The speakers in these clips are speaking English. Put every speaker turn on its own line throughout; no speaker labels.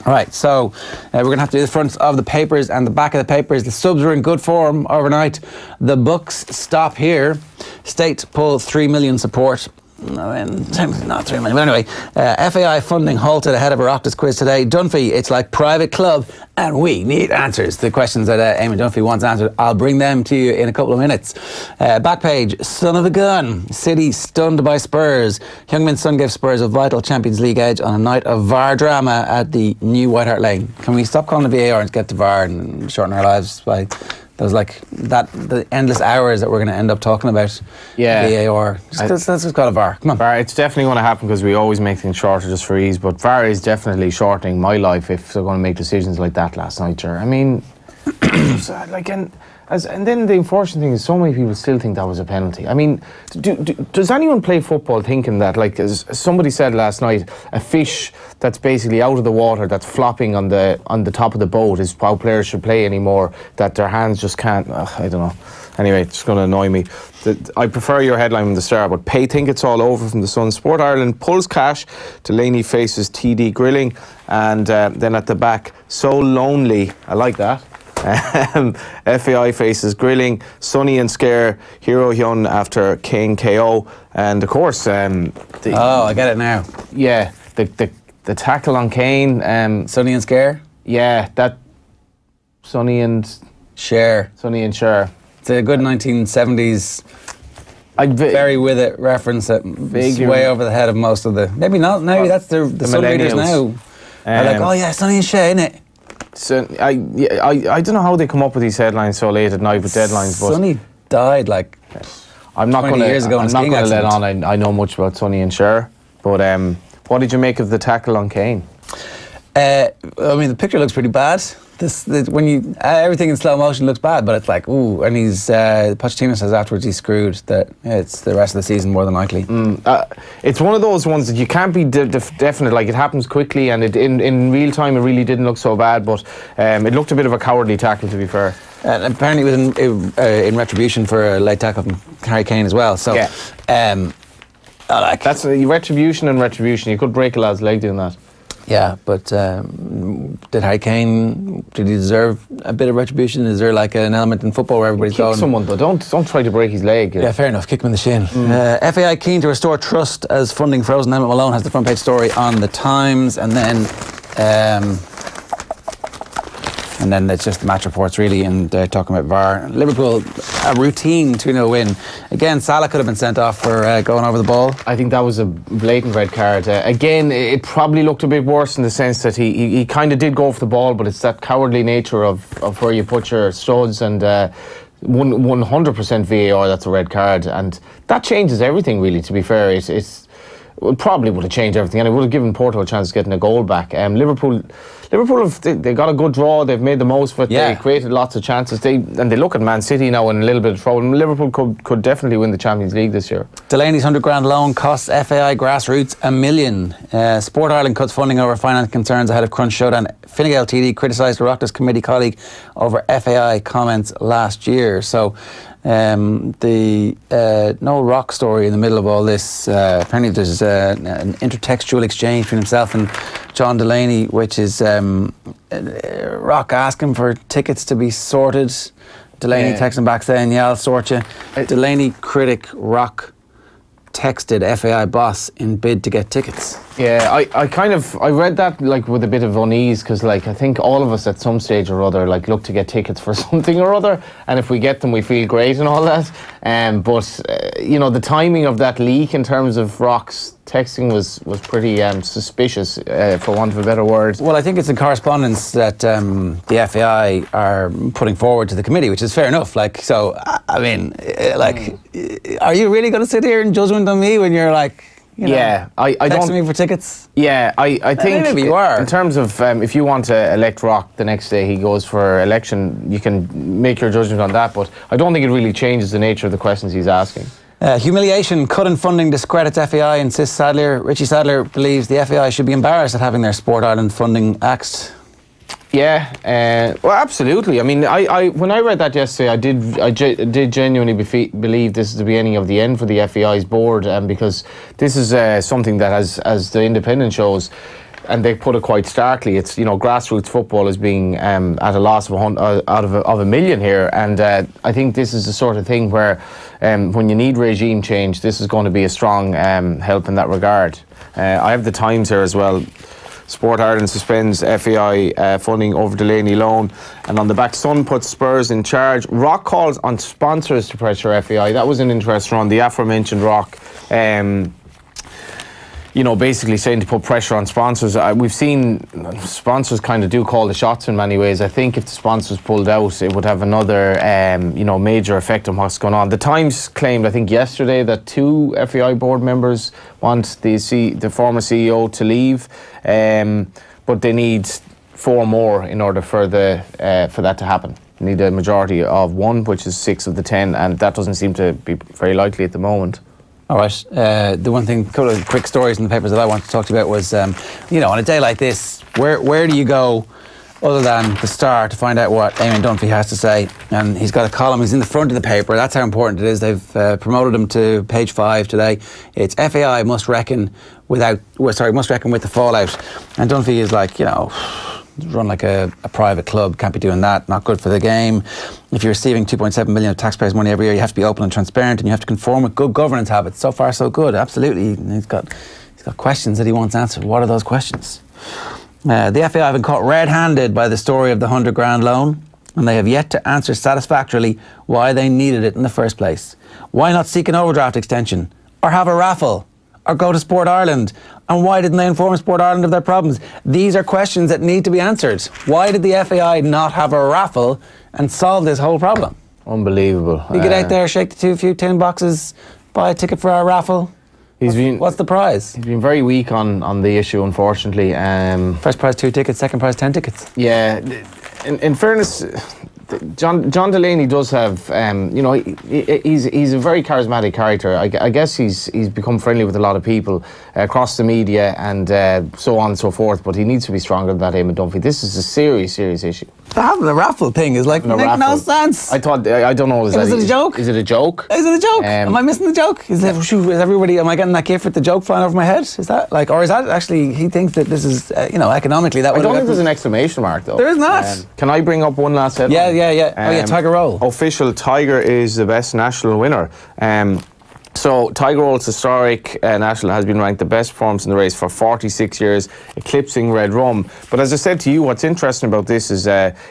All right, so we're going to have to do the fronts of the papers and the back of the papers. The subs were in good form overnight. The books stop here. State poll 3 million support. Not 3 million, but anyway. FAI funding halted ahead of Oireachtas quiz today. Dunphy, it's like private club and we need answers. The questions that Eamon Dunphy wants answered, I'll bring them to you in a couple of minutes. Backpage, son of a gun. City stunned by Spurs. Heung-Min Son gave Spurs a vital Champions League edge on a night of VAR drama at the new White Hart Lane. Can we stop calling the VAR and get to VAR and shorten our lives by... There's like the endless hours that we're going to end up talking about. VAR. Let's just call it VAR. Come on.
VAR, it's definitely going to happen because we always make things shorter just for ease. But VAR is definitely shortening my life if they're going to make decisions like that last night. Sure. I mean, and then the unfortunate thing is so many people still think that was a penalty. I mean, does anyone play football thinking that, like as somebody said last night, a fish that's basically out of the water, that's flopping on the top of the boat is how players should play anymore, that their hands just can't, I don't know. Anyway, it's going to annoy me. I prefer your headline from the start, but Pay think it's all over from the Sun. Sport Ireland pulls cash, Delaney faces TD grilling, and then at the back, so lonely, I like that. FAI faces grilling, Sonny and Scare, Hero Hyun after Kane KO, and of course
I get it now.
Yeah, the tackle on Kane,
Sonny and Scare?
Yeah, that Sonny and
Cher. It's a good 1970s very with it reference that way over the head of most of the, maybe not, maybe that's the sun readers now. They're like, oh yeah, Sonny and Cher, innit?
So I don't know how they come up with these headlines so late at night with deadlines. But
Sonny died like
I'm not
20 years ago.
I'm not going to let on. I know much about Sonny and Cher, but what did you make of the tackle on Kane?
I mean, the picture looks pretty bad. When you everything in slow motion looks bad, but it's like ooh, and Pochettino says afterwards he's screwed. That it's the rest of the season more than likely.
It's one of those ones that you can't be definite. Like it happens quickly, and in real time it really didn't look so bad, but it looked a bit of a cowardly tackle, to be fair.
And apparently it was in retribution for a late tackle from Harry Kane as well. So
yeah. That's retribution and retribution. You could break a lad's leg doing that.
Yeah, but did Harry Kane, did he deserve a bit of retribution? Is there like an element in football where everybody's going...
Kick someone, but don't try to break his leg.
Yeah, fair enough. Kick him in the shin. FAI keen to restore trust as funding frozen. Emmett Malone has the front page story on the Times, and then it's just the match reports really, and talking about VAR. Liverpool, a routine 2-0 win. Again, Salah could have been sent off for going over the ball.
I think that was a blatant red card. Again, it probably looked a bit worse in the sense that he kind of did go for the ball, but it's that cowardly nature of where you put your studs, and 100% VAR, that's a red card, and that changes everything really, to be fair. It probably would have changed everything, and it would have given Porto a chance of getting a goal back. Liverpool they got a good draw. They've made the most of it.
Yeah.
They created lots of chances. They look at Man City now in a little bit of trouble. Liverpool could definitely win the Champions League this year.
Delaney's £100,000 loan costs FAI grassroots $1 million. Sport Ireland cuts funding over finance concerns ahead of Crunch Showdown. Fine Gael TD criticised Oireachtas committee colleague over FAI comments last year. So no rock story in the middle of all this. Apparently there's an intertextual exchange between himself and John Delaney, which is Rock asking for tickets to be sorted. Delaney texting back saying, yeah, I'll sort you. Delaney critic Rock texted FAI boss in bid to get tickets.
Yeah, I read that like with a bit of unease, because like I think all of us at some stage or other like look to get tickets for something or other, and if we get them we feel great and all that. But you know, the timing of that leak in terms of Rock's texting was pretty suspicious, for want of a better word.
Well, I think it's in correspondence that the FAI are putting forward to the committee, which is fair enough. Like, so I mean, like, are you really going to sit here in judgment on me when you're like, you know,
yeah, I don't
texting me for tickets?
Yeah, I think
maybe you are.
In terms of if you want to elect Rock the next day he goes for election, you can make your judgment on that, but I don't think it really changes the nature of the questions he's asking.
Humiliation, cut in funding discredits FAI, insists Sadler. Richie Sadler believes the FAI should be embarrassed at having their Sport Ireland funding axed.
Yeah, well, absolutely. I mean, I when I read that yesterday, I did genuinely believe this is the beginning of the end for the FAI's board, because this is something that, as the Independent shows, and they put it quite starkly. It's, you know, grassroots football is being at a loss of a million here, and I think this is the sort of thing where when you need regime change, this is going to be a strong help in that regard. I have the Times here as well. Sport Ireland suspends FAI funding over Delaney loan, and on the back, Sun puts Spurs in charge. Rock calls on sponsors to pressure FAI. That was an interesting one. The aforementioned Rock, you know, basically saying to put pressure on sponsors. We've seen sponsors kind of do call the shots in many ways. I think if the sponsors pulled out, it would have another, you know, major effect on what's going on. The Times claimed, I think yesterday, that 2 FAI board members want the former CEO to leave, but they need 4 more in order for that to happen. They need a majority of 1, which is 6 of the 10, and that doesn't seem to be very likely at the moment.
All right. The one thing, a couple of quick stories in the papers that I wanted to talk to you about was, you know, on a day like this, where do you go other than the Star to find out what Eamon Dunphy has to say? And he's got a column. He's in the front of the paper. That's how important it is. They've promoted him to page 5 today. It's FAI must reckon with the fallout. And Dunphy is like, you know, run like a private club, can't be doing that, not good for the game. If you're receiving 2.7 million of taxpayers' money every year, you have to be open and transparent, and you have to conform with good governance habits. So far, so good. Absolutely. He's got questions that he wants answered. What are those questions? The FAI have been caught red-handed by the story of the 100 grand loan, and they have yet to answer satisfactorily why they needed it in the first place. Why not seek an overdraft extension, or have a raffle, or go to Sport Ireland? And why didn't they inform Sport Ireland of their problems? These are questions that need to be answered. Why did the FAI not have a raffle and solve this whole problem?
Unbelievable.
You get out there, shake the few tin boxes, buy a ticket for our raffle. What's the prize?
He's been very weak on the issue, unfortunately.
First prize 2 tickets, second prize 10 tickets.
Yeah, in fairness, John Delaney does have, you know, he's a very charismatic character. I guess he's become friendly with a lot of people across the media and so on and so forth. But he needs to be stronger than that, Eamon Dunphy. This is a serious issue.
Having a raffle thing is like makes no sense.
I don't know.
Is it a joke?
Is it a joke?
Is it a joke? Am I missing the joke? Is everybody? Am I getting that gift with the joke flying over my head? Is that like, or is that actually he thinks that this is, you know, economically that?
I don't think there's an exclamation mark though.
There is not.
Can I bring up one last headline?
Yeah. Tiger Roll.
Official Tiger is the best national winner. So Tiger Roll's historic national has been ranked the best performance in the race for 46 years, eclipsing Red Rum. But as I said to you, what's interesting about this is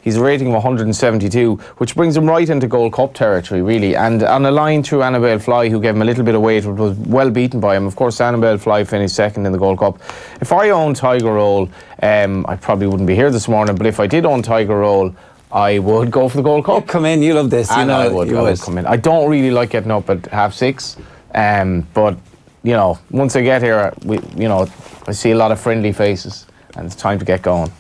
he's a rating of 172, which brings him right into Gold Cup territory, really. And on a line through Annabelle Fly, who gave him a little bit of weight, was well beaten by him. Of course, Annabelle Fly finished second in the Gold Cup. If I owned Tiger Roll, I probably wouldn't be here this morning, but if I did own Tiger Roll, I would go for the Gold Cup.
You come in, you love this. You know,
I would come in. I don't really like getting up at 6:30, but you know, once I get here, I see a lot of friendly faces, and it's time to get going.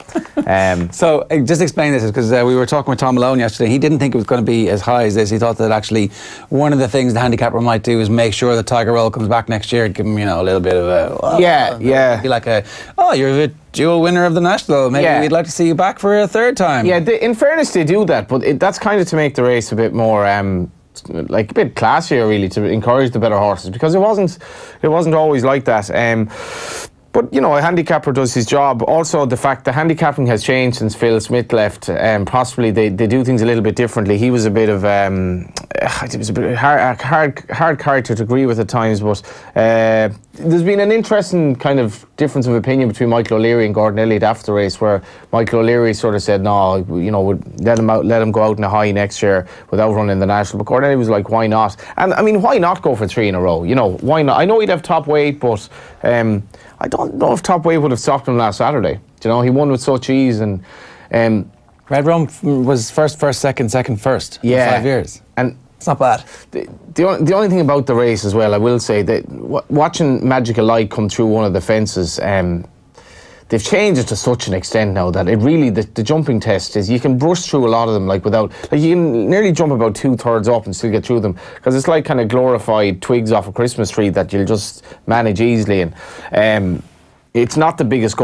So just explain this, because we were talking with Tom Malone yesterday. He didn't think it was going to be as high as this. He thought that actually one of the things the handicapper might do is make sure that Tiger Roll comes back next year, give him, you know, a little bit of a be like you're a dual winner of the national. Maybe we'd like to see you back for a third time.
Yeah, in fairness, they do that, but that's kind of to make the race a bit more. Like a bit classier, really, to encourage the better horses, because it wasn't always like that. But you know, a handicapper does his job. Also, the fact that handicapping has changed since Phil Smith left. Possibly they do things a little bit differently. He was a bit of it was a bit hard character to agree with at times. But there's been an interesting kind of difference of opinion between Michael O'Leary and Gordon Elliott after the race, where Michael O'Leary sort of said, no, you know, would let him go out in a high next year without running the national. But Gordon Elliott was like, why not? And I mean, why not go for 3 in a row? You know, why not? I know he'd have top weight, but I don't know if top weight would have stopped him last Saturday. You know, he won with such ease. And
Red Rum was first, second, first in 5 years.
And
it's not bad.
The only thing about the race as well, I will say that watching Magical Light come through one of the fences, they've changed it to such an extent now that it really, the jumping test is, you can brush through a lot of them, like you can nearly jump about 2/3 up and still get through them, because it's like kind of glorified twigs off a Christmas tree that you'll just manage easily. And it's not the biggest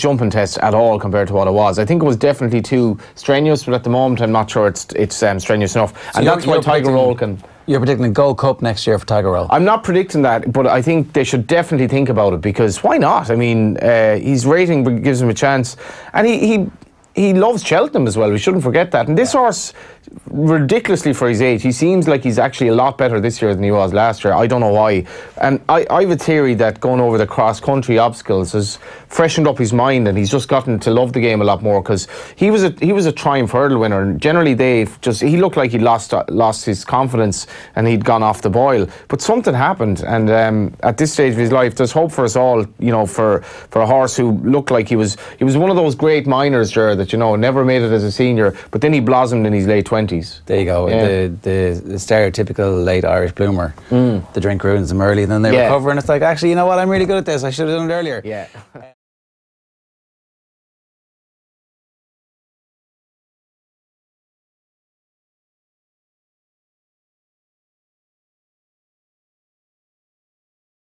jumping test at all compared to what it was. I think it was definitely too strenuous, but at the moment I'm not sure it's strenuous enough. So and that's why Tiger Roll can.
You're predicting a Gold Cup next year for Tiger Roll.
I'm not predicting that, but I think they should definitely think about it, because why not? I mean, his rating gives him a chance, and he loves Cheltenham as well. We shouldn't forget that. And this horse, ridiculously for his age, he seems like he's actually a lot better this year than he was last year. I don't know why. And I have a theory that going over the cross-country obstacles has freshened up his mind, and he's just gotten to love the game a lot more, because he was a Triumph Hurdle winner, and generally he looked like he lost his confidence and he'd gone off the boil. But something happened, and at this stage of his life, there's hope for us all. You know, for a horse who looked like he was one of those great minors, Ger, that never made it as a senior, but then he blossomed in his late 20s.
There you go. Yeah. The stereotypical late Irish bloomer. The drink ruins them early, and then they recover, and it's like, actually, you know what? I'm really good at this. I should have done it earlier.
Yeah.